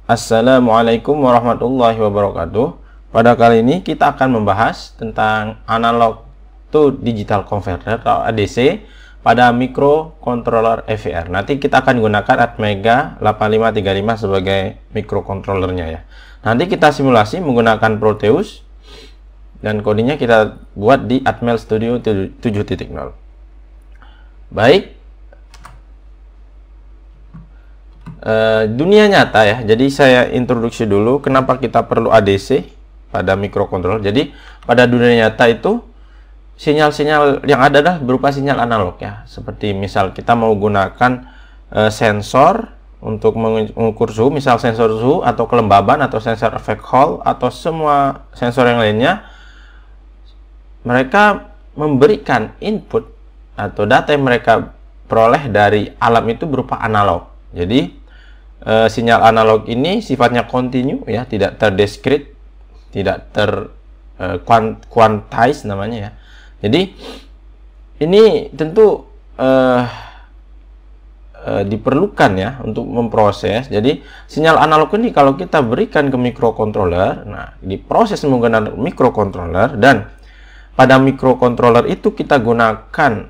Assalamualaikum warahmatullahi wabarakatuh. Pada kali ini kita akan membahas tentang analog to digital converter atau ADC pada microcontroller EVR. Nanti kita akan gunakan Atmega 8535 sebagai microcontrollernya ya. Nanti kita simulasi menggunakan Proteus dan kodenya kita buat di Atmel Studio 7.0. Baik. Dunia nyata ya, jadi saya introduksi dulu kenapa kita perlu ADC pada microcontroller. Jadi pada dunia nyata itu sinyal-sinyal yang ada adalah berupa sinyal analog ya, seperti misal kita mau gunakan sensor untuk mengukur suhu, misal sensor suhu atau kelembaban atau sensor efek Hall atau semua sensor yang lainnya, mereka memberikan input atau data yang mereka peroleh dari alam itu berupa analog. Jadi sinyal analog ini sifatnya kontinu ya, tidak terdiscrete, tidak quantize namanya ya. Jadi ini tentu diperlukan ya untuk memproses. Jadi sinyal analog ini kalau kita berikan ke microcontroller, nah diproses menggunakan microcontroller, dan pada microcontroller itu kita gunakan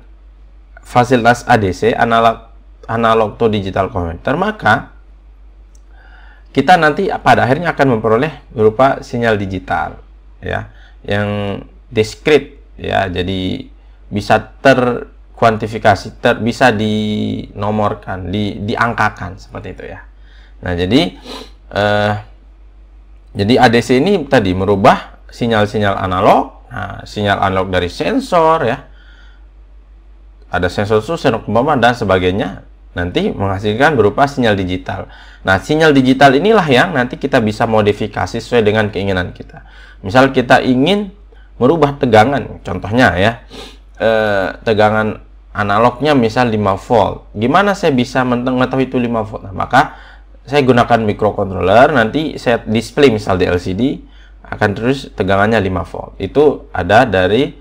fasilitas ADC, analog to digital converter, maka kita nanti pada akhirnya akan memperoleh berupa sinyal digital ya, yang discrete ya, jadi bisa terkuantifikasi, bisa dinomorkan, diangkakan seperti itu ya. Nah, jadi ADC ini tadi merubah sinyal-sinyal analog. Nah, sinyal analog dari sensor ya, ada sensor suhu, sensor kelembaban dan sebagainya, nanti menghasilkan berupa sinyal digital. Nah, sinyal digital inilah yang nanti kita bisa modifikasi sesuai dengan keinginan kita. Misal kita ingin merubah tegangan, contohnya ya, tegangan analognya misal 5 volt. Gimana saya bisa mengetahui itu 5 volt? Nah, maka saya gunakan microcontroller, nanti saya display misal di LCD, akan terus tegangannya 5 volt. Itu ada dari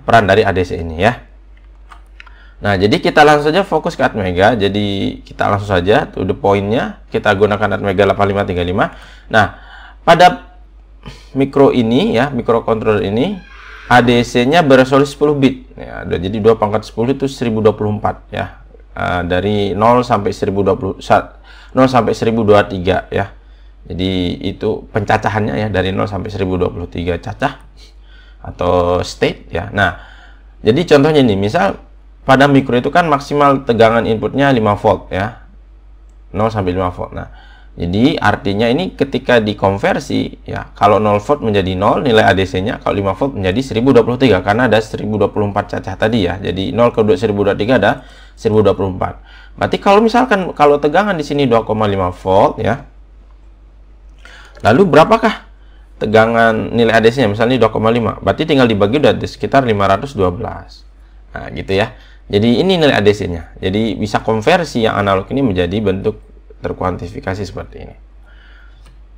peran dari ADC ini ya. Nah, jadi kita langsung saja fokus ke Atmega. Jadi kita langsung saja to the point-nya, kita gunakan Atmega 8535. Nah, pada mikro ini ya, microcontroller ini ADC-nya beresolusi 10 bit ya. Jadi 2 pangkat 10 itu 1024 ya. Dari 0 sampai 1023 ya. Jadi itu pencacahannya ya, dari 0 sampai 1023 cacah atau state ya. Nah, jadi contohnya ini, misal pada mikro itu kan maksimal tegangan inputnya 5 volt ya, 0 sampai 5 volt. Nah, jadi artinya ini ketika dikonversi ya, kalau 0 volt menjadi 0 nilai ADC-nya, kalau 5 volt menjadi 1023 karena ada 1024 cacah tadi ya. Jadi 0 ke 1023 ada 1024. Berarti kalau misalkan kalau tegangan di sini 2,5 volt ya, lalu berapakah tegangan nilai ADC-nya? Misalnya 2,5, berarti tinggal dibagi udah sekitar 512. Nah, gitu ya. Jadi ini nilai ADC-nya. Jadi bisa konversi yang analog ini menjadi bentuk terkuantifikasi seperti ini.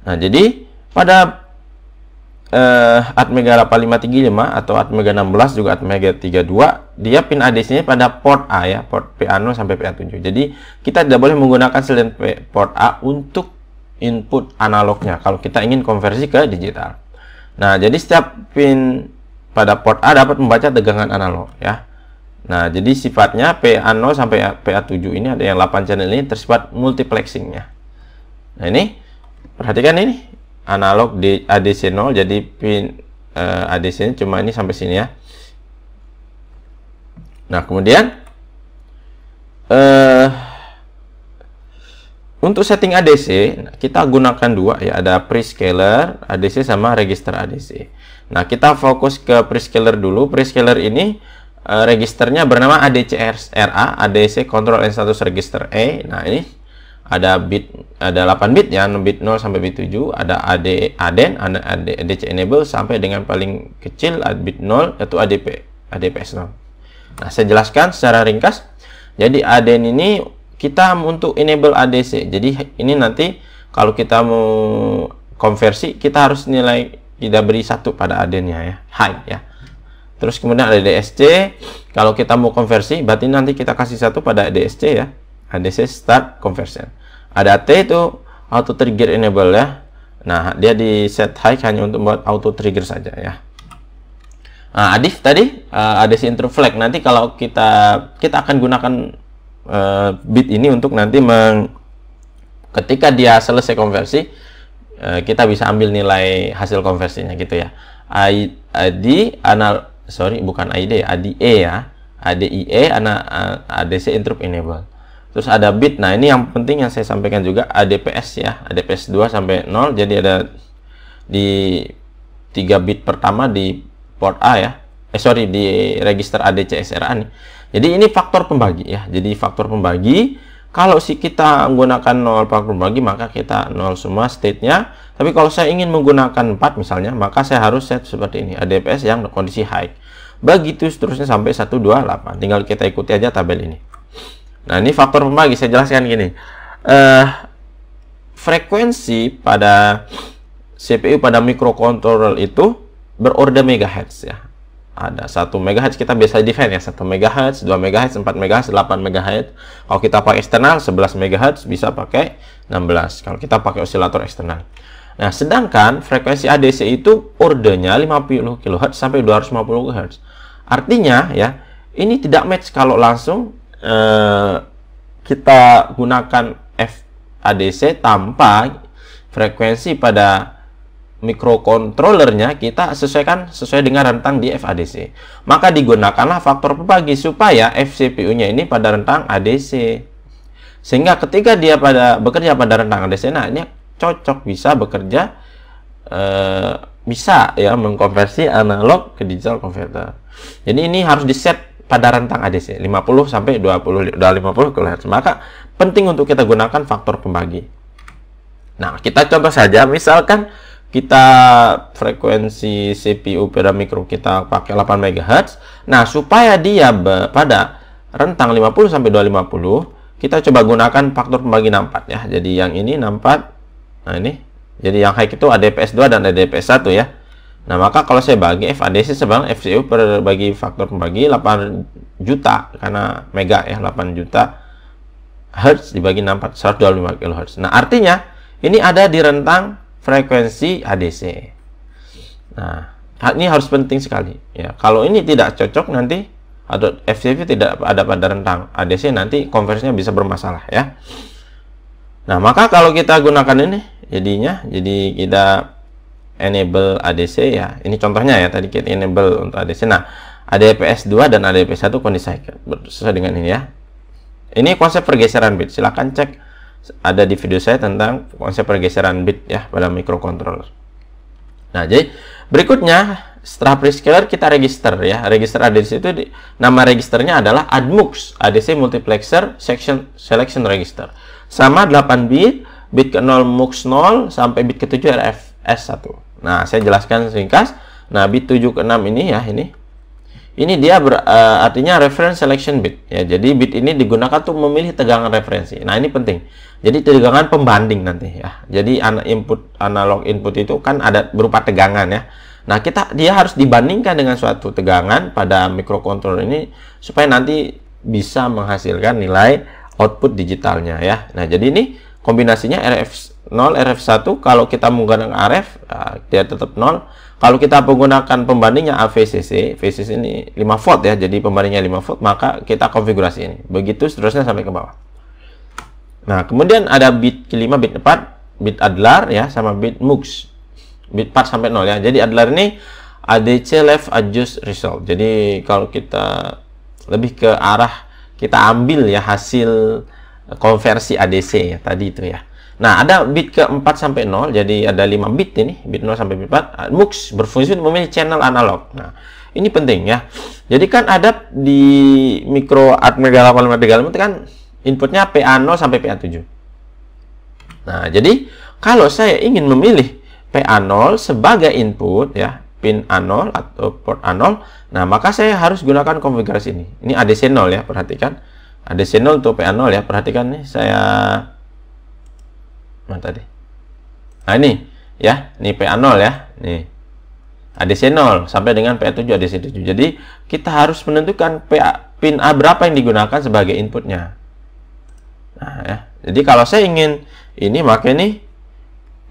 Nah, jadi pada Atmega 8535 atau Atmega 16 juga Atmega 32, dia pin ADC-nya pada port A ya, port PA0 sampai PA7. Jadi kita tidak boleh menggunakan selain port A untuk input analognya kalau kita ingin konversi ke digital. Nah, jadi setiap pin pada port A dapat membaca tegangan analog ya. Nah, jadi sifatnya PA0 sampai PA7 ini ada yang 8 channel ini tersifat multiplexingnya. Nah, ini perhatikan ini analog di ADC 0, jadi pin ADC-nya cuma ini sampai sini ya. Nah, kemudian untuk setting ADC kita gunakan dua ya, ada prescaler ADC sama register ADC. Nah, kita fokus ke prescaler dulu. Prescaler ini registernya bernama ADC-RA, ADC Control and Status Register A. Nah, ini ada 8 bit ya, 6 bit 0 sampai bit 7, ada ADEN, ada ADC Enable sampai dengan paling kecil bit 0 yaitu ADPS0. Nah, saya jelaskan secara ringkas. Jadi ADEN ini kita untuk enable ADC. Jadi ini nanti kalau kita mau konversi kita harus nilai kita beri 1 pada ADEN-nya ya, high ya. Terus kemudian ada DSC. Kalau kita mau konversi, berarti nanti kita kasih 1 pada DSC ya. ADC Start Conversion. Ada T itu auto trigger enable ya. Nah, dia di set high hanya untuk buat auto trigger saja ya. Nah, adif tadi ADC intro flag. Nanti kalau kita akan gunakan bit ini untuk nanti ketika dia selesai konversi, kita bisa ambil nilai hasil konversinya gitu ya. ID bukan ID, ADE ya. ADIE ADC interrupt enable. Terus ada bit. Nah, ini yang penting yang saya sampaikan juga, ADPS ya. ADPS 2 sampai 0. Jadi ada di 3 bit pertama di port A ya. Di register ADCSRA nih. Jadi ini faktor pembagi ya. Jadi faktor pembagi, kalau kita menggunakan 0 faktor pembagi, maka kita 0 semua state-nya. Tapi kalau saya ingin menggunakan 4 misalnya, maka saya harus set seperti ini, ADPS yang kondisi high. Begitu seterusnya sampai 128. Tinggal kita ikuti aja tabel ini. Nah, ini faktor pembagi. Saya jelaskan gini. Frekuensi pada CPU pada microcontroller itu berorder megahertz ya. Ada 1 MHz kita biasa define ya, 1 MHz, 2 MHz, 4 MHz, 8 MHz. Kalau kita pakai eksternal 11 MHz bisa pakai 16 kalau kita pakai osilator eksternal. Nah, sedangkan frekuensi ADC itu ordernya 50 kHz sampai 250 kHz. Artinya ya, ini tidak match kalau langsung kita gunakan FADC tanpa frekuensi pada microcontrollernya kita sesuai dengan rentang di FADC. Maka digunakanlah faktor pembagi supaya FCPU-nya ini pada rentang ADC. Sehingga ketika dia bekerja pada rentang ADC, nah ini cocok bisa bekerja bisa ya mengkonversi analog ke digital converter. Jadi ini harus di-set pada rentang ADC 50 sampai 50 kHz. Maka penting untuk kita gunakan faktor pembagi. Nah, kita coba saja misalkan kita frekuensi CPU pada mikro kita pakai 8 MHz. Nah, supaya dia pada rentang 50 sampai 250, kita coba gunakan faktor pembagi 64 ya. Jadi yang ini 64. Nah, ini. Jadi yang high itu ADPS 2 dan ADPS 1 ya. Nah, maka kalau saya bagi FADC sebanyak FCU bagi faktor pembagi 8 juta karena mega ya, 8 juta Hertz dibagi 64 125 kHz. Nah, artinya ini ada di rentang frekuensi ADC. Nah, ini harus penting sekali ya. Kalau ini tidak cocok nanti atau FCV tidak ada pada rentang ADC, nanti konversinya bisa bermasalah ya. Nah, maka kalau kita gunakan ini jadi kita enable ADC ya. Ini contohnya ya, tadi kita enable untuk ADC. Nah, ADPS 2 dan ADPS 1 kondisi sesuai dengan ini ya. Ini konsep pergeseran bit. Silahkan cek, ada di video saya tentang konsep pergeseran bit ya pada microcontroller. Nah, jadi berikutnya setelah prescaler kita register ya. Register ADC itu nama registernya adalah ADMUX, ADC Multiplexer Selection Register. Sama 8 bit, bit ke-0 MUX 0 sampai bit ke-7 RFS 1. Nah, saya jelaskan singkat. Nah, bit 7 ke 6 ini ya, ini dia artinya reference selection bit ya. Jadi bit ini digunakan untuk memilih tegangan referensi. Nah, ini penting. Jadi tegangan pembanding nanti ya. Jadi analog input itu kan ada berupa tegangan ya. Nah, dia harus dibandingkan dengan suatu tegangan pada microcontroller ini supaya nanti bisa menghasilkan nilai output digitalnya ya. Nah, jadi ini kombinasinya RF0, RF1. Kalau kita menggunakan RF, dia tetap 0. Kalau kita menggunakan pembandingnya AVCC, VCC ini 5 volt ya, jadi pembandingnya 5 volt, maka kita konfigurasi ini. Begitu seterusnya sampai ke bawah. Nah, kemudian ada bit ke-5, bit 4, bit Adlar ya, sama bit MUX. Bit 4 sampai 0 ya. Jadi Adlar ini ADC Left Adjust Result. Jadi kalau kita lebih ke arah kita ambil ya hasil konversi ADC ya tadi itu ya. Nah, ada bit ke-4 sampai 0, jadi ada 5 bit ini, bit 0 sampai bit 4. MUX berfungsi untuk memilih channel analog. Nah, ini penting ya. Jadi kan ada di micro ATmega 8535 itu kan inputnya PA0 sampai PA7. Nah, jadi kalau saya ingin memilih PA0 sebagai input ya, pin A0 atau port A0, nah maka saya harus gunakan konfigurasi ini. Ini ADC 0 ya, perhatikan. ADC 0 untuk PA0 ya, perhatikan nih saya tadi. Nah, ini ya, ini PA0 ya. Nih. ADC 0 sampai dengan PA7 ADC 7. Jadi kita harus menentukan pin A berapa yang digunakan sebagai inputnya. Nah, ya. Jadi kalau saya ingin ini, maka ini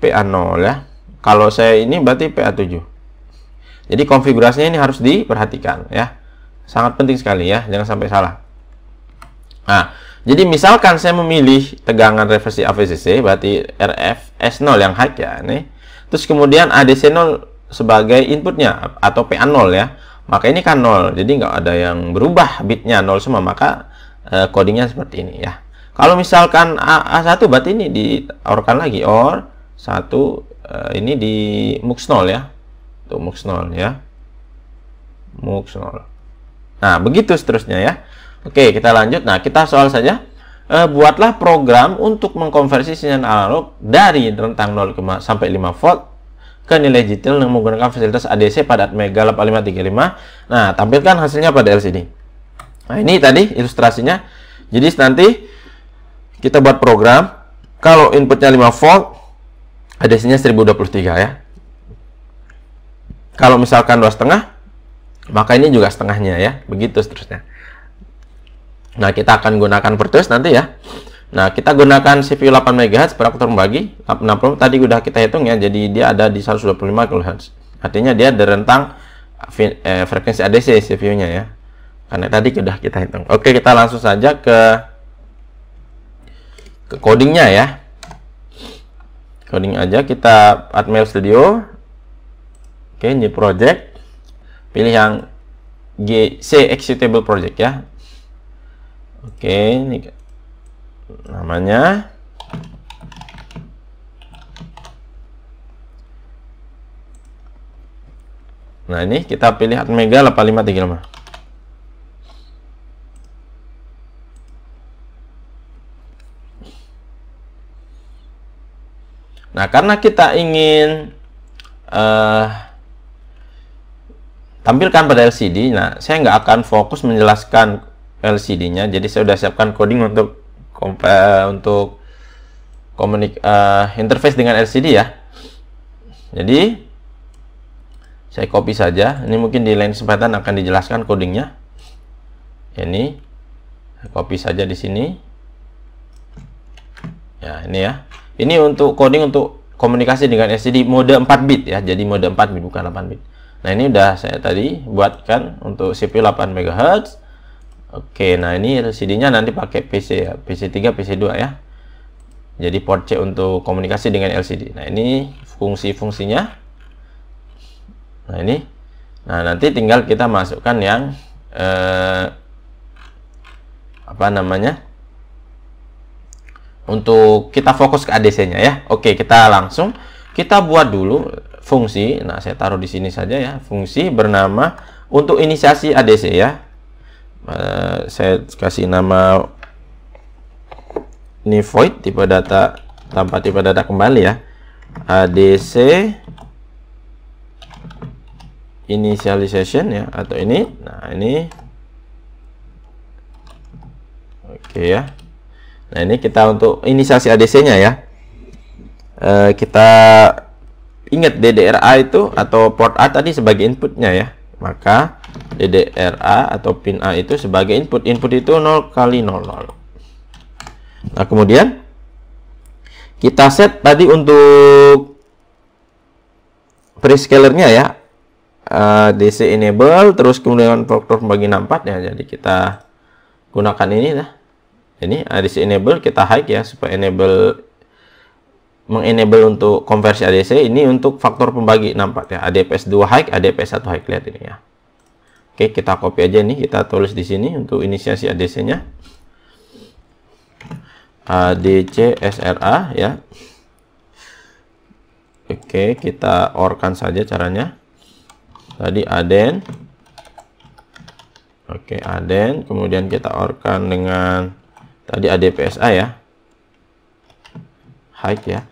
PA0 ya. Kalau saya ini berarti PA7. Jadi konfigurasinya ini harus diperhatikan ya. Sangat penting sekali ya, jangan sampai salah. Nah, jadi misalkan saya memilih tegangan reversi AVCC, berarti RF S0 yang high ya ini. Terus kemudian ADC0 sebagai inputnya atau PA0 ya. Maka ini kan 0. Jadi nggak ada yang berubah, bitnya 0 semua, maka codingnya seperti ini ya. Kalau misalkan A1 berarti ini diorkan lagi OR 1 ini di MUX 0 ya. Tuh MUX 0 ya. MUX 0. Nah, begitu seterusnya ya. Oke, kita lanjut. Nah, kita soal saja. Buatlah program untuk mengkonversi sinyal analog dari rentang 0 sampai 5 volt ke nilai digital yang menggunakan fasilitas ADC pada Mega 8535. Nah, tampilkan hasilnya pada LCD. Nah, ini tadi ilustrasinya. Jadi nanti kita buat program. Kalau inputnya 5 volt, ADC-nya 1023 ya. Kalau misalkan 2,5, maka ini juga setengahnya ya. Begitu seterusnya. Nah, kita akan gunakan Virtuos nanti ya. Nah, kita gunakan CPU 8 MHz peraktor membagi 60 tadi udah kita hitung ya. Jadi dia ada di 125 kHz. Artinya dia ada rentang frekuensi ADC CPU-nya ya. Karena tadi sudah kita hitung. Oke, kita langsung saja ke codingnya ya. Coding aja, kita Atmel Studio. Oke, new project. Pilih yang C executable project ya. Oke, ini namanya. Nah, ini kita pilih Atmega 8535. Nah, karena kita ingin tampilkan pada LCD, nah saya nggak akan fokus menjelaskan LCD-nya, jadi saya sudah siapkan coding untuk interface dengan LCD ya. Jadi saya copy saja. Ini mungkin di lain kesempatan akan dijelaskan codingnya. Ini copy saja di sini. Ya, ini ya. Ini untuk coding untuk komunikasi dengan LCD mode 4 bit ya. Jadi mode 4 bit bukan 8 bit. Nah, ini udah saya tadi buatkan untuk CPU 8 MHz. Oke, nah ini LCD-nya nanti pakai PC ya, PC3, PC2 ya. Jadi port C untuk komunikasi dengan LCD. Nah, ini fungsi-fungsinya. Nah, ini. Nah, nanti tinggal kita masukkan yang apa namanya? Untuk kita fokus ke ADC-nya ya. Oke, kita langsung kita buat dulu fungsi. Nah, saya taruh di sini saja ya. Fungsi bernama untuk inisiasi ADC ya. Saya kasih nama ini void tipe data tanpa tipe data kembali ya. ADC initialization ya, atau ini. Nah, ini oke ya. Nah, ini kita untuk inisiasi ADC-nya ya. Kita ingat DDRA itu atau port A tadi sebagai inputnya ya. Maka DDRA atau pin A itu sebagai input. Input itu 0 kali 00. Nah, kemudian kita set tadi untuk prescalernya ya. DC enable, terus kemudian faktor pembagi 64 ya. Jadi kita gunakan ini lah. Ini DC enable kita high ya, supaya mengenable untuk konversi ADC. Ini untuk faktor pembagi 64 ya. ADPS 2 high, ADPS 1 high, lihat ini ya. Oke, kita copy aja nih, kita tulis di sini untuk inisiasi ADC-nya. ADC SRA ya. Oke, kita OR-kan saja caranya. Tadi aden. Oke, aden, kemudian kita OR-kan dengan tadi ADPSA ya. High ya.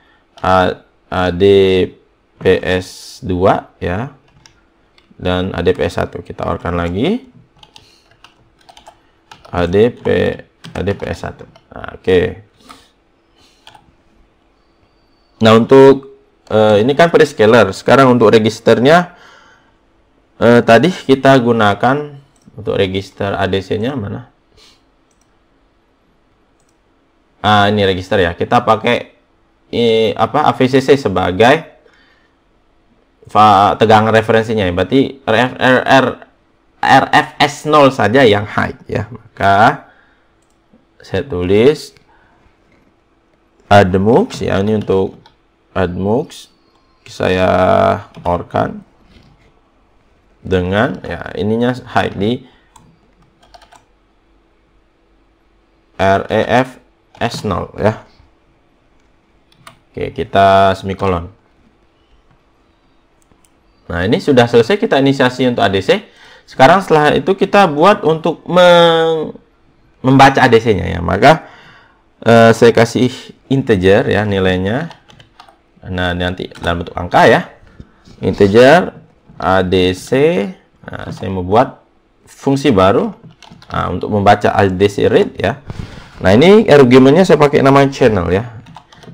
ADPS 2 ya. Dan ADPS 1 kita OR-kan lagi. ADPS 1. Nah, oke. Nah, untuk ini kan prescaler. Sekarang untuk registernya tadi kita gunakan untuk register ADC-nya mana? Ini register ya. Kita pakai AVCC sebagai tegangan referensinya ya. Berarti RFS 0 saja yang high ya. Maka saya tulis admux ya, ini untuk admux saya orkan dengan ya ininya high di REF S0 ya. Oke, kita semikolon. Nah, ini sudah selesai kita inisiasi untuk ADC. Sekarang setelah itu kita buat untuk membaca ADC-nya ya. Maka saya kasih integer ya nilainya. Nah, nanti dalam bentuk angka ya. Integer ADC. Nah, saya mau buat fungsi baru untuk membaca ADC read ya. Nah, ini argumennya saya pakai nama channel ya.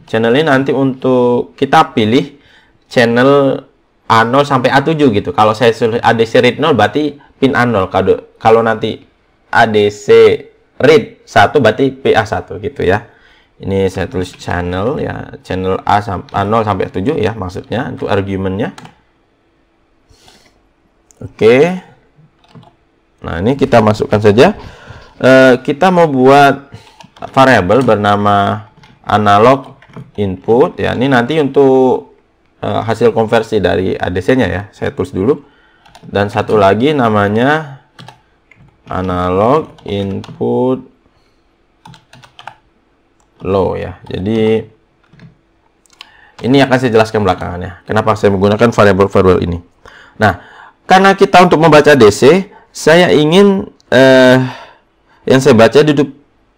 Channel ini nanti untuk kita pilih channel A0 sampai A7 gitu. Kalau saya suruh ADC read 0 berarti pin A0. Kalau nanti ADC read 1 berarti PA1 gitu ya. Ini saya tulis channel ya, channel A0 sampai A7 ya maksudnya untuk argumennya. Oke. Nah, ini kita masukkan saja. Kita mau buat variabel bernama analog input ya. Ini nanti untuk hasil konversi dari ADC-nya ya. Saya tulis dulu. Dan satu lagi namanya analog input low ya. Jadi ini akan saya jelaskan belakangan ya. Kenapa saya menggunakan variabel ini. Nah, karena kita untuk membaca ADC, saya ingin yang saya baca duduk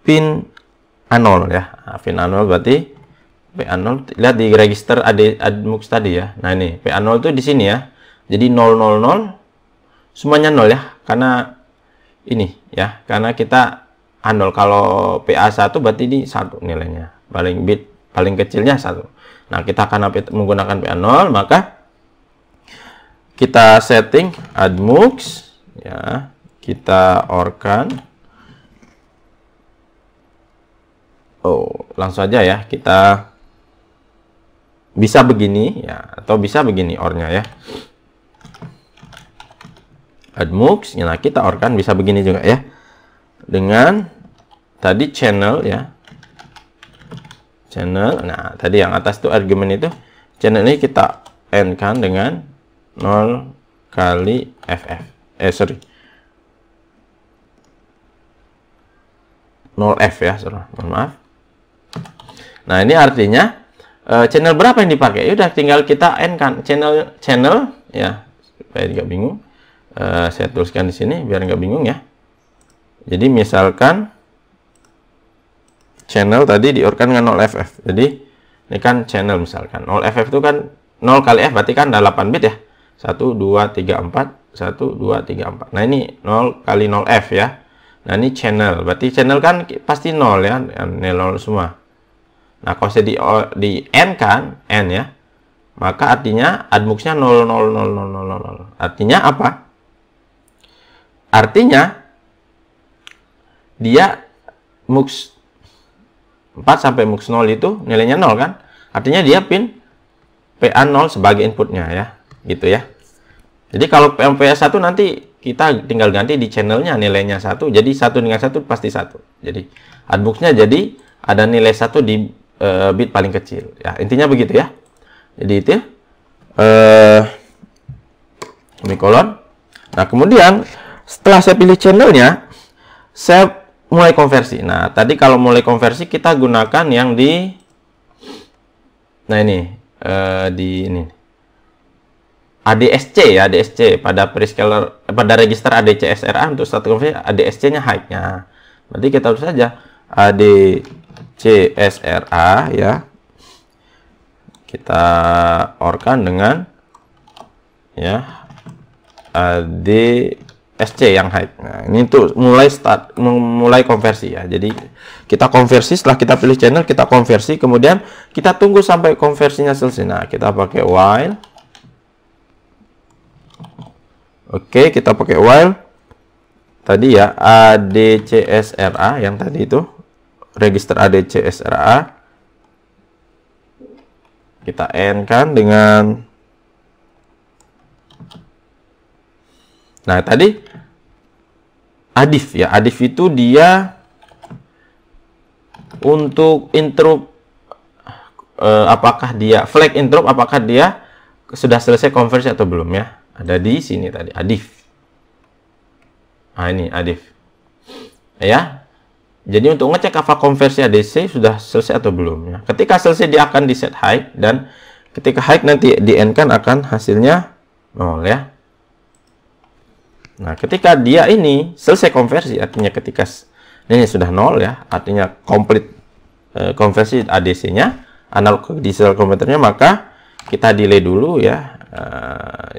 pin A0 ya. Pin A0 berarti PA0, lihat di register admux tadi ya. Nah, ini PA0 itu di sini ya. Jadi 000 semuanya 0 ya. Karena ini ya, karena kita A0. Kalau PA1 berarti di 1 nilainya. Bit paling kecilnya 1. Nah, kita akan menggunakan PA0, maka kita setting admux ya. Kita orkan. Langsung aja ya, kita bisa begini ya, atau bisa begini ornya ya. Admux, nah kita orkan bisa begini juga ya. Dengan tadi channel ya. Channel, nah tadi yang atas itu argumen itu. Channel ini kita end-kan dengan 0 kali FF. 0F ya, mohon maaf. Nah, ini artinya channel berapa yang dipakai? Ya udah tinggal kita end kan channel ya, supaya nggak bingung. Saya tuliskan di sini biar nggak bingung ya. Jadi misalkan channel tadi diorkan dengan 0FF. Jadi ini kan channel misalkan 0FF itu kan 0 kali F berarti kan ada 8 bit ya. 1 2 3 4 1 2 3 4. Nah, ini 0 kali 0F ya. Nah, ini channel. Berarti channel kan pasti 0 ya, nilai 0 semua. Nah, kalau saya di N kan, N ya, maka artinya admuxnya 0, 0, 0, 0, 0, 0. Artinya apa? Artinya, dia mux 4 sampai mux 0 itu nilainya 0 kan? Artinya dia pin PA0 sebagai inputnya ya, gitu ya. Jadi kalau PA1 nanti kita tinggal ganti di channelnya nilainya 1, jadi 1 dengan 1 pasti 1. Jadi admuxnya jadi ada nilai 1 di bit paling kecil ya, intinya begitu ya. Jadi itu semikolon. Nah, kemudian setelah saya pilih channelnya, saya mulai konversi. Nah, tadi kalau mulai konversi kita gunakan yang di di ini ADSC ya, ADSC pada prescaler pada register ADC SRA untuk satu konversi ADSC-nya high-nya. Berarti kita tulis saja ADCSRA ya, kita orkan dengan ya ADSC yang high. Nah, ini tuh mulai konversi ya. Jadi kita konversi, setelah kita pilih channel kita konversi, kemudian kita tunggu sampai konversinya selesai. Nah, kita pakai while. Oke, kita pakai while tadi ya ADCSRA yang tadi itu register ADC SRA. Kita N kan dengan, nah tadi adif ya, adif itu dia untuk interrupt, apakah dia flag interrupt, apakah dia sudah selesai konversi atau belum ya, ada di sini tadi adif. Nah ini adif ya. Jadi untuk ngecek apa konversi ADC sudah selesai atau belum ya. Ketika selesai dia akan di set high, dan ketika high nanti di end kan akan hasilnya 0 ya. Nah, ketika dia ini selesai konversi, artinya ketika ini sudah 0 ya, artinya komplit konversi ADC-nya, analog ke digital konverternya, maka kita delay dulu ya.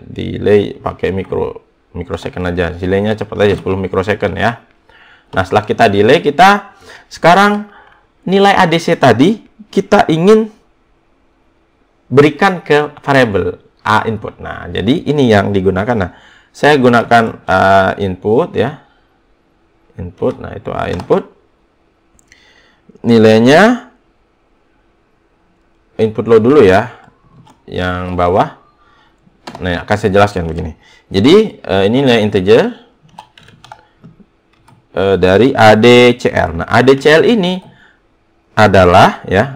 Delay pakai mikrosecond aja. Delaynya cepat aja 10 mikrosecond ya. Nah, setelah kita delay, kita sekarang nilai ADC tadi kita ingin berikan ke variabel A input. Nah, jadi ini yang digunakan. Nah, saya gunakan input ya. Input. Nah, itu A input. Nilainya input low dulu ya. Yang bawah. Nah, akan saya jelaskan begini. Jadi, ini nilai integer dari ADCL. Nah, ADCL ini adalah ya,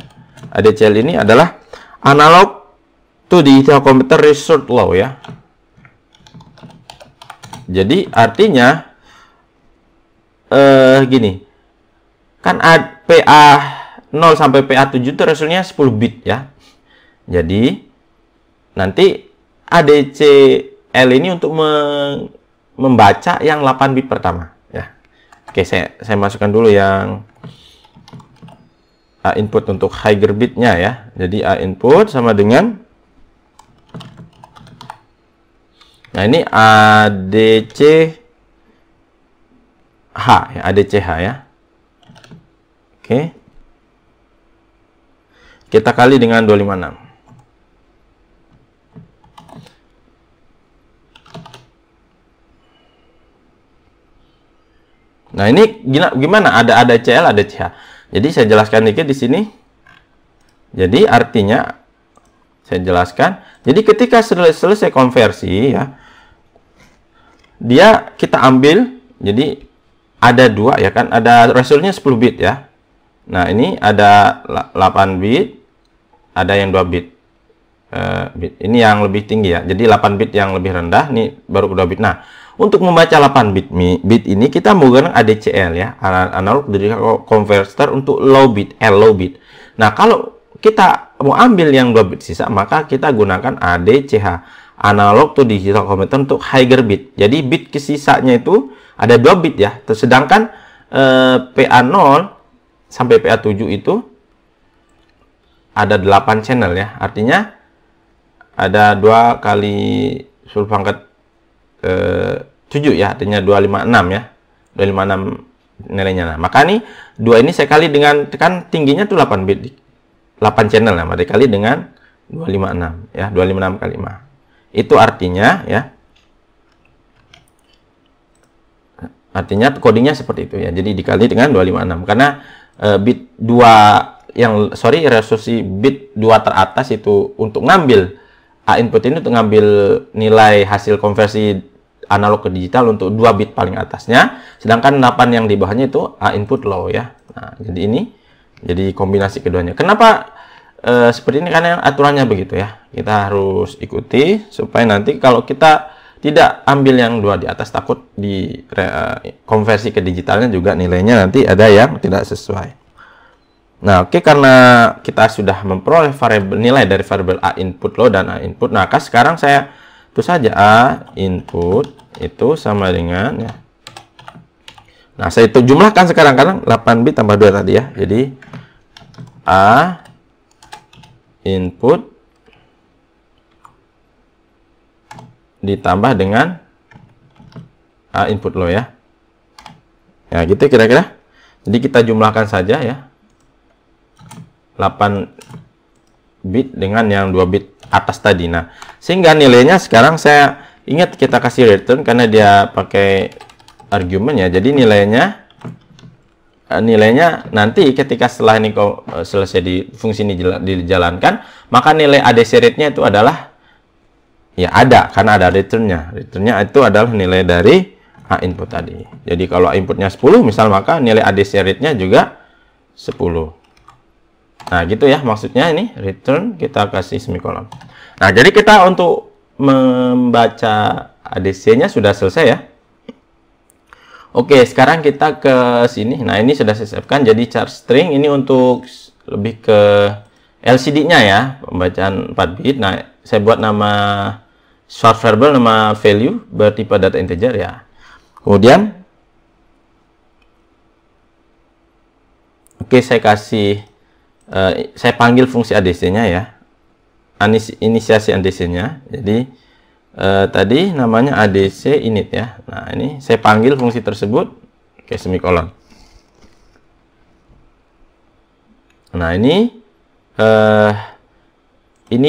ADCL ini adalah analog to digital converter result law ya. Jadi artinya gini. Kan PA 0 sampai PA 7 itu resultnya 10 bit ya. Jadi nanti ADCL ini untuk membaca yang 8 bit pertama. Oke, saya masukkan dulu yang A input untuk higher bitnya ya. Jadi A input sama dengan, nah ini ADCH ya, ADCH ya. Oke. Kita kali dengan 256. Nah, ini gimana? Ada CL, ada CH. Jadi saya jelaskan dikit di sini. Jadi artinya saya jelaskan. Jadi ketika selesai konversi ya, dia kita ambil. Jadi ada dua ya kan, ada resultnya 10 bit ya. Nah, ini ada 8 bit, ada yang 2 bit. Bit. Ini yang lebih tinggi ya. Jadi 8 bit yang lebih rendah, ini baru 2 bit. Nah, untuk membaca 8 bit ini kita menggunakan ADCL ya, analog digital converter untuk low bit, low bit. Nah, kalau kita mau ambil yang 2 bit sisa, maka kita gunakan ADCH, analog to digital converter untuk higher bit. Jadi bit kesisanya itu ada 2 bit ya. Sedangkan PA0 sampai PA7 itu ada 8 channel ya. Artinya ada 2 kali 10 pangkat 7 ya, artinya 256 ya. 256 nilainya. Nah, maka nih 2 ini saya kali dengan, kan tingginya tuh 8 bit. 8 channel ya, maka dikali dengan 256 ya, 256 kali 5. Itu artinya ya. Artinya codingnya seperti itu ya. Jadi dikali dengan 256 karena bit 2 yang resolusi bit 2 teratas itu untuk ngambil A input ini untuk ngambil nilai hasil konversi analog ke digital untuk 2 bit paling atasnya, sedangkan 8 yang di bawahnya itu A input low ya. Nah, jadi ini jadi kombinasi keduanya. Kenapa seperti ini? Karena aturannya begitu ya. Kita harus ikuti supaya nanti kalau kita tidak ambil yang 2 di atas, takut di konversi ke digitalnya juga nilainya nanti ada yang tidak sesuai. Nah, oke, karena kita sudah memperoleh variabel nilai dari variabel A input low dan A input, nah sekarang saya tulis saja A input itu sama dengan ya. Nah, saya itu jumlahkan sekarang karena 8 bit tambah 2 tadi ya. Jadi A input ditambah dengan A input low ya. Ya, gitu kira-kira. Jadi kita jumlahkan saja ya. 8 bit dengan yang 2 bit atas tadi. Nah, sehingga nilainya sekarang saya ingat kita kasih return karena dia pakai argumen ya. Jadi nilainya nilainya nanti ketika setelah ini selesai di fungsi ini dijalankan, maka nilai ADC rate-nya itu adalah ya ada, karena ada return-nya. Return-nya itu adalah nilai dari input tadi. Jadi kalau inputnya 10 misal, maka nilai ADC rate-nya juga 10. Nah, gitu ya maksudnya ini return kita kasih semikolon. Nah, jadi kita untuk membaca ADC-nya sudah selesai ya. Oke, sekarang kita ke sini. Nah, ini sudah saya siapkan. Jadi char string ini untuk lebih ke LCD-nya ya, pembacaan 4 bit. Nah, saya buat nama source variable, nama value bertipe data integer ya. Kemudian oke, saya kasih saya panggil fungsi ADC-nya ya. Inisiasi ADC-nya. Jadi tadi namanya ADC init ya. Nah, ini saya panggil fungsi tersebut. Oke, semikolon. Nah, ini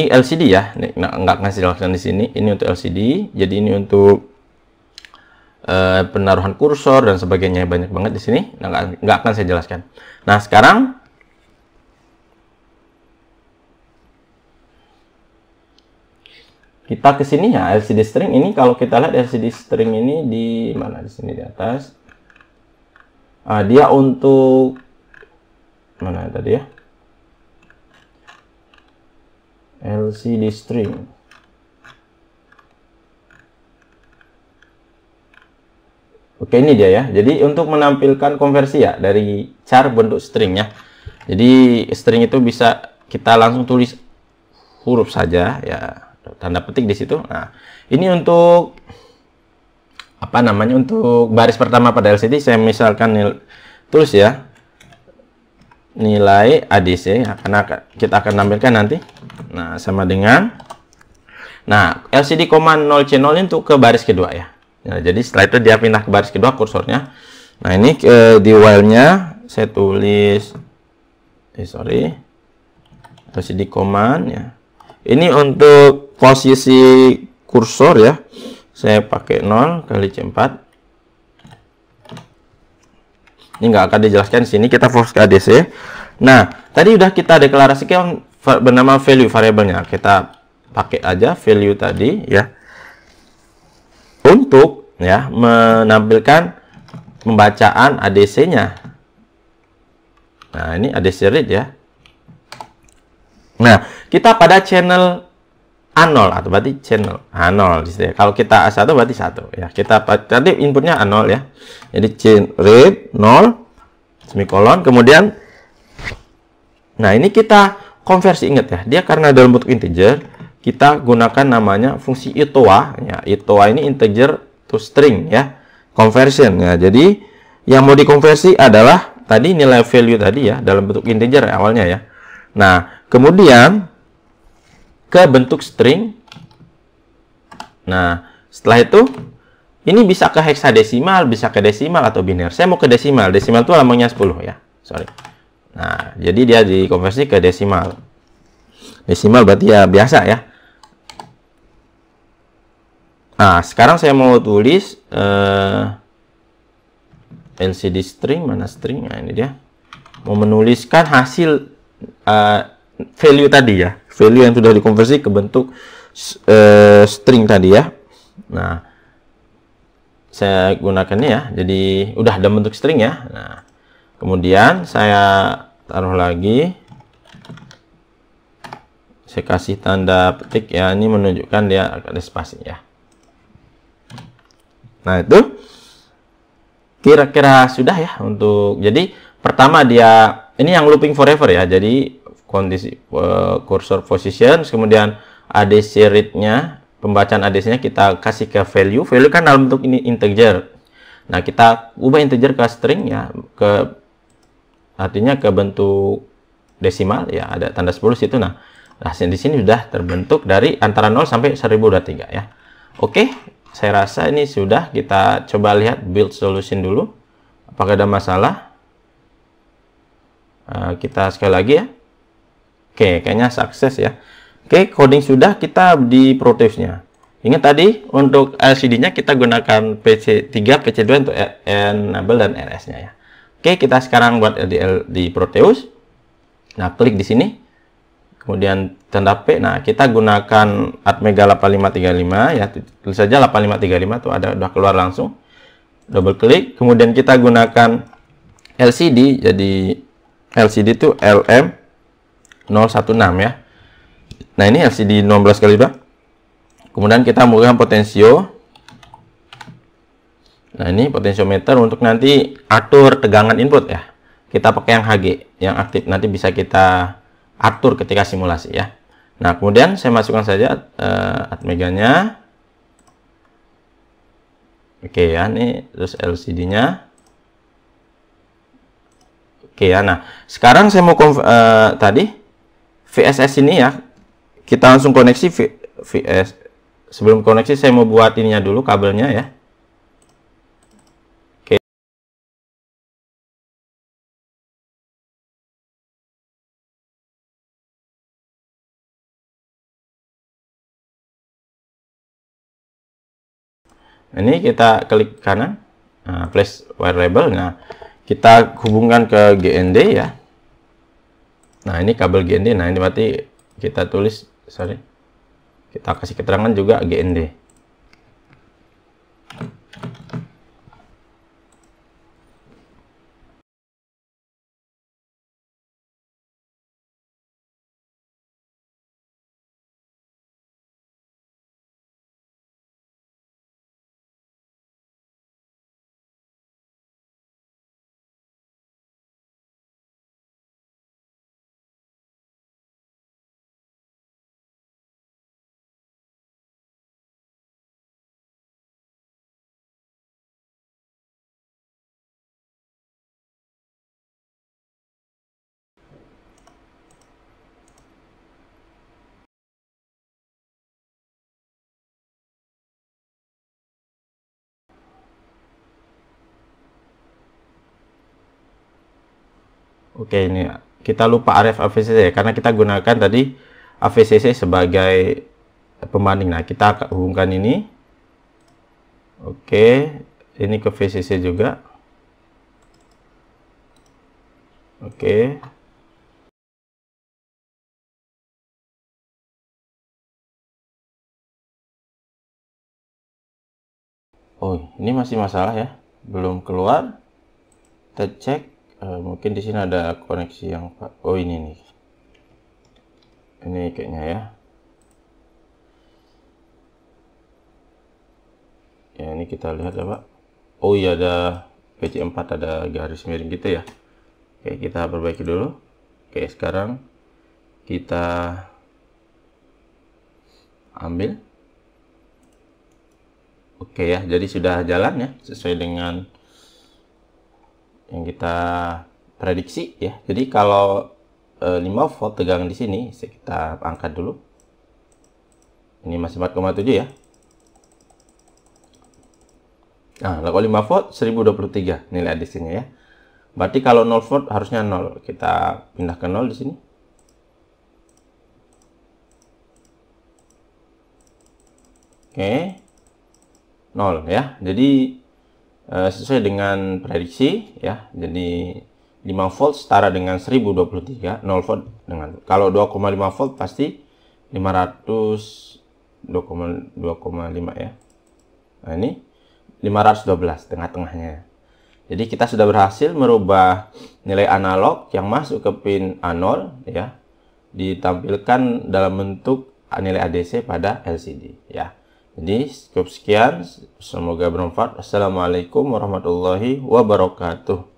LCD ya. Nggak ngasih jelaskan di sini. Ini untuk LCD. Jadi ini untuk penaruhan kursor dan sebagainya, banyak banget di sini. Nah, nggak akan saya jelaskan. Nah, sekarang kita ke sini ya, LCD string ini. Kalau kita lihat LCD string ini di mana, di sini di atas. Dia untuk mana tadi ya? LCD string. Oke, ini dia ya. Jadi untuk menampilkan konversi ya dari char bentuk string ya. Jadi string itu bisa kita langsung tulis huruf saja ya, tanda petik di situ. Nah, ini untuk apa namanya, untuk baris pertama pada LCD saya misalkan tulis ya nilai ADC ya, karena kita akan tampilkan nanti. Nah, sama dengan LCD, 0C0 ini untuk ke baris kedua ya. Nah, jadi setelah itu dia pindah ke baris kedua kursornya. Nah, ini di while-nya saya tulis LCD command ya. Ini untuk posisi kursor ya. Saya pakai 0 kali C4. Ini nggak akan dijelaskan di sini, kita fokus ke ADC. Nah, tadi udah kita deklarasikan bernama value variabelnya. Kita pakai aja value tadi ya. Untuk ya menampilkan pembacaan ADC-nya. Nah, ini ADC read ya. Nah, kita pada channel A0 atau berarti channel A0 di sini. Kalau kita A1 berarti 1 ya. Kita tadi inputnya A0 ya. Jadi read 0 semikolon, kemudian nah, ini kita konversi, ingat ya. Dia karena dalam bentuk integer, kita gunakan namanya fungsi itoa ya. Itoa ini integer to string ya, conversion ya. Jadi yang mau dikonversi adalah tadi nilai value tadi ya, dalam bentuk integer ya, awalnya ya. Nah, kemudian ke bentuk string. Nah, setelah itu ini bisa ke heksadesimal, bisa ke desimal atau biner. Saya mau ke desimal. Desimal itu lambangnya 10 ya. Sorry. Nah, jadi dia dikonversi ke desimal. Desimal berarti ya biasa ya. Nah, sekarang saya mau tulis LCD string, mana string? Nah, ini dia. Mau menuliskan hasil value tadi ya. Value yang sudah dikonversi ke bentuk string tadi ya. Nah, saya gunakannya ya. Jadi udah ada bentuk string ya. Nah, kemudian saya taruh lagi. Saya kasih tanda petik ya. Ini menunjukkan dia ada spasi ya. Nah, itu kira-kira sudah ya untuk, jadi pertama dia ini yang looping forever ya. Jadi kondisi cursor position, kemudian ADC read-nya, pembacaan ADC-nya kita kasih ke value. Value kan dalam bentuk ini integer. Nah, kita ubah integer ke string ya, artinya ke bentuk desimal ya, ada tanda 10 situ. Nah, di sini sudah terbentuk dari antara 0 sampai 1023 ya. Oke, saya rasa ini sudah. Kita coba lihat build solution dulu. Apakah ada masalah? Kita sekali lagi ya. Oke, kayaknya sukses ya. Oke, coding sudah, kita di prototype-nya. Ingat tadi untuk LCD-nya kita gunakan PC3, PC2 untuk enable dan RS-nya ya. Oke, kita sekarang buat LDL di Proteus. Nah, klik di sini. Kemudian tanda P. Nah, kita gunakan Atmega 8535 ya. Tulis saja 8535 tuh udah keluar langsung. Double klik. Kemudian kita gunakan LCD. Jadi LCD itu LM016 ya. Nah, ini LCD 16 kali 2. Kemudian kita menggunakan potensio. Nah, ini potensiometer untuk nanti atur tegangan input ya. Kita pakai yang HG, yang aktif. Nanti bisa kita atur ketika simulasi ya. Nah, kemudian saya masukkan saja Atmeganya. Oke ya, ini terus LCD-nya. Oke ya, nah sekarang saya mau tadi VSS ini ya. Kita langsung koneksi VS. Sebelum koneksi saya mau buat ininya dulu, kabelnya ya. Ini kita klik kanan, nah, place wire label. Nah, kita hubungkan ke GND ya. Nah, ini kabel GND. Nah, ini berarti kita tulis, sorry, kita kasih keterangan juga GND. Oke, ini kita lupa RF AVCC karena kita gunakan tadi AVCC sebagai pembanding. Nah, kita hubungkan ini. Oke, ini ke VCC juga. Oke. Oh, ini masih masalah ya, belum keluar. Kita cek. Mungkin di sini ada koneksi yang oh ini nih, ini kayaknya ya ini kita lihat ya Pak. Oh iya, ada PC4, ada garis miring gitu ya. Oke, kita perbaiki dulu. Oke, sekarang kita ambil. Oke ya, jadi sudah jalan ya sesuai dengan yang kita prediksi ya. Jadi kalau 5 volt tegangan di sini, kita angkat dulu. Ini masih 4,7 ya. Nah, kalau 5 volt 1023 nilai ADC-nya ya. Berarti kalau 0 volt harusnya 0. Kita pindah ke 0 di sini. Oke. 0 ya. Jadi sesuai dengan prediksi ya. Jadi 5 volt setara dengan 1023, 0 volt dengan, kalau 2,5 volt pasti 2,5 ya. Nah, ini 512 tengah-tengahnya. Jadi kita sudah berhasil merubah nilai analog yang masuk ke pin A0 ya, ditampilkan dalam bentuk nilai ADC pada LCD ya. Jadi cukup sekian, semoga bermanfaat. Assalamualaikum warahmatullahi wabarakatuh.